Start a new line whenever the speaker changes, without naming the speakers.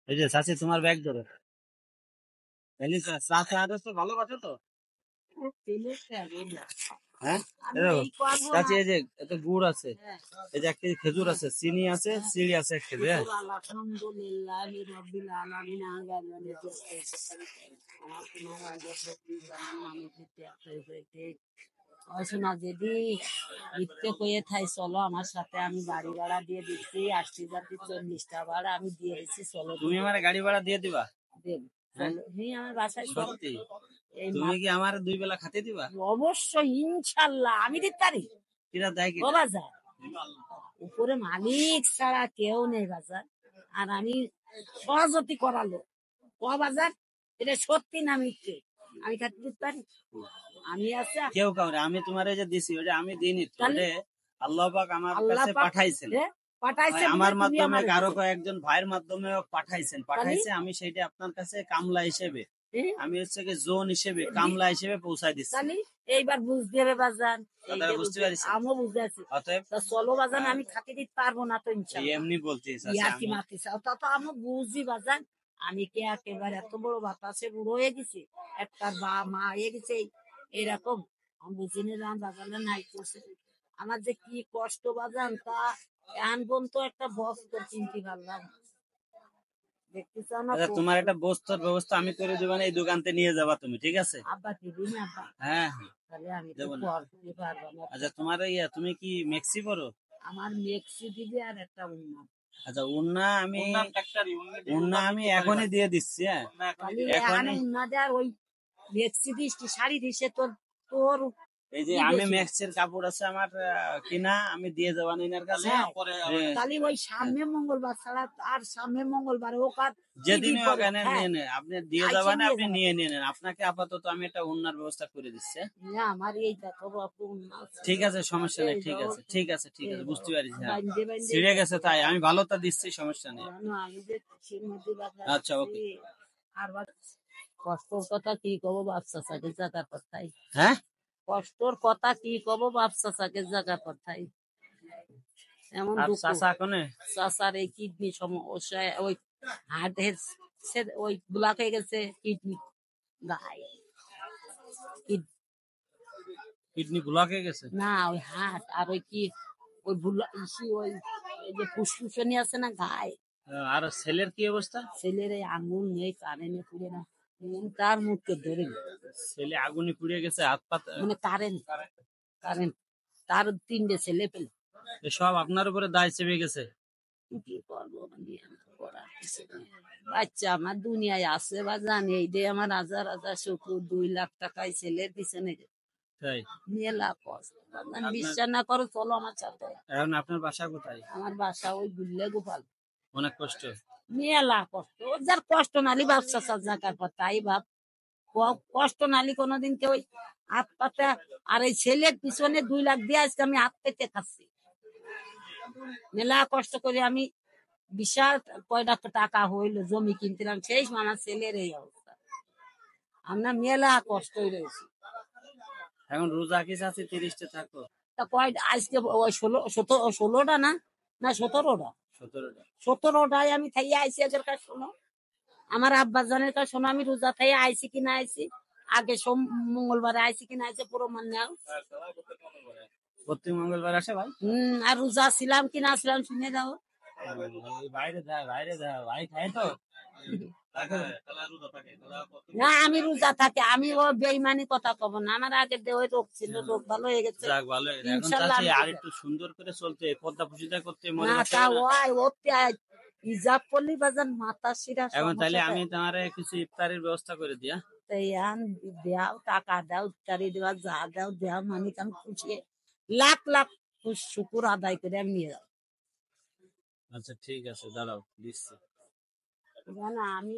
এই যে চাচি তোমার ব্যাগ ধরো। তাহলে চাচা আদর্শ ভালোবাসো তো? হ্যাঁ চাচি, এই যে এত গুড় আছে, এই যে 1 কেজি খেজুর আছে, চিনি আছে, চিড়ি আছে 1 কেজি। হ্যাঁ
যদি ইচ্ছে কয়ে থাই চলো আমার সাথে, আমি বাড়ি ভাড়া দিয়ে দিচ্ছি 80,40টা ভাড়া আমি দিয়ে দিচ্ছি, চলো।
তুমি আমার গাড়ি ভাড়া দিয়ে দিবা?
আমার বাসায়
সত্যি? তুমি কি আমার 2 বেলা খেতে দিবা?
অবশ্যই, ইনশাল্লাহ আমি দিতে পারি।
কিরা দেয় কি?
বাজার উপরে মালিক ছাড়া কেউ নেই বাজার, আর আমি সহজতি করালো বাজার, এটা সত্যি না মিথ্যে আমি খাতে দিতে পারি? আমি আছে
কেউ কাউরে আমি তোমার যে দিছি ওটা আমি দিইনি তো, ওটা আল্লাহ পাক আমার কাছে পাঠাইছেন। আমার মাধ্যমে কারো কয়েকজন ভাইয়ের মাধ্যমে পাঠাইছে, আমি সেইটা আপনার কাছে কামলা হিসেবে, আমি হচ্ছে কি জোন হিসেবে কামলা হিসেবে পৌঁছায় দিচ্ছি।
এইবার বুঝতে হবে বাজান,
বুঝতে পারছি,
আমিও বুঝতে পারছি। চলো বাজান, আমি খাতে দিতে পারবো না তো ইনশাআল্লাহ,
এমনি বলতেছি
তত আমি বুঝি বাজান। আমি কি একেবারে এত বড় বাতাসে বুড়ো হয়ে গেছি, একটা মা হয়ে গেছে এরকম আমি বুঝিনি বাজারে নাই করছে। আমার যে কি কষ্ট বাজান, তা আনবন তো একটা বস্ত্র কিনতে পারলাম।
তোমার একটা বস্ত্র ব্যবস্থা আমি করে দেবো, এই দোকানতে নিয়ে যাবা তুমি, ঠিক আছে?
আব্বা দিবি না?
হ্যাঁ
তাহলে আমি
আচ্ছা তোমার তুমি কি মেক্সি পরো?
আমার মেক্সি দিবি আর একটা উন্না।
আচ্ছা উন্না আমি এখনই দিয়ে দিচ্ছি। হ্যাঁ
এখনই উন্না দেয়, ওই মেক্সি দিস শাড়ি দিছে তোর তোর
এই যে আমি ম্যাক্সের কাপড় আছে আমার কিনা, আমি দিয়ে যাবো এনার কাছে।
তাহলে ওই সামনে মঙ্গলবার ছাড়া আর সামনে মঙ্গলবার হোক আর
যেদিন আপনি দিয়ে যাবেন, আপনি নিয়ে নিয়ে নেন। আপনাকে আপাতত আমি একটা উন্নার ব্যবস্থা করে দিচ্ছি।
আমার এই দেখো
ঠিক আছে, সমস্যা নেই, ঠিক আছে ঠিক আছে ঠিক আছে, বুঝতে পারছি। হ্যাঁ ছিঁড়ে গেছে তাই আমি ভালোটা দিচ্ছি, সমস্যা নেই। আচ্ছা ওকে।
আর কষ্টর কথা কি কব বাচ্চা চাকরি জায়গার কথাই।
হ্যাঁ
কষ্টর কথা কি কব বাচ্চা চাকরি জায়গার কথাই। এমন চাচার এই কিডনি সমস্যা, ওই হার্টের ওই ব্লক হয়ে গেছে,
কিডনি ব্লক হয়ে গেছে
না, ওই হার্ট আর ওই কি ওই ওই যে ফুসফুসনি আছে না গায়ে।
আর ছেলের কি অবস্থা?
ছেলের এই আঙুল নেই, কানে নেই, পুড়ে না, তার মুখকে ধরে
ছেলে আগুনে পুড়ে গেছে, হাত পা
মানে কারেন্ট তার 3টে ছেলে পেলে,
সব আপনার উপরে দায় চেপে গেছে।
কি করবো বাচ্চা আমার দুনিয়ায় আছে বা জানি, এই যে আমার হাজার হাজার শুকুর 2 লাখ টাকায় ছেলের পিছনে মেলা কষ্ট। বিশ্বাস না করো, চলো আমার সাথে।
এখন আপনার বাসা কোথায়?
আমার বাসা ওই গুল্লে গোপাল।
অনেক কষ্ট,
মেলা কষ্ট, যার কষ্ট নালি ব্যবসা জায়গার পর তাই ভাব, কষ্ট নালি কোনোদিন কেউ হাত পাতে। আর এই ছেলের পিছনে 2 লাখ দিয়ে আজকে আমি হাত পেতে খাচ্ছি, মেলা কষ্ট করে আমি বিশাল কয়টা টাকা হইলো, জমি কিনছিলাম, সেই আমার ছেলের এই অবস্থা। আমরা মেলা কষ্ট রয়েছি।
এখন রোজা কি আছে 30টা থাকো?
তা কয় আজকে ওই 16টা না 17টায় আমি থাই আইসি। আগের কাজ শোনো, আমার আব্বা জানের কাছে শোনো, আমি রোজা থাই আইসি কিনা আইসি, আগে মঙ্গলবারে আইসি কিনা আইসি, পুরো মান নাও।
প্রতি মঙ্গলবার আসে ভাই।
আর রোজা ছিলাম কিনা ছিলাম শুনে যাও।
বাইরে ভাই খায় তো
না, আমি রোজা থাকি, আমি ও বেইমানি কথা কব না। আমার আগে ওই রোগ ছিল, রোগ ভালো হয়ে গেছে ইনশাআল্লাহ।
আর একটু সুন্দর করে চলতে, পর্দা পুষিটা করতে
না, তা ওই ওতে হিজাব করলি বাজান মাথা শিরা।
এখন তাহলে আমি তোমারে কিছু ইফতারের ব্যবস্থা করে দিয়া,
দাও টাকা দাও, ইফতারি দেওয়া যা দাও দেওয়া, মানে আমি খুশি, লাখ লাখ শুকুর আদায় করে আমি নিয়ে যাও।
আচ্ছা ঠিক আছে, দাঁড়াও দিচ্ছি।
জানা আমি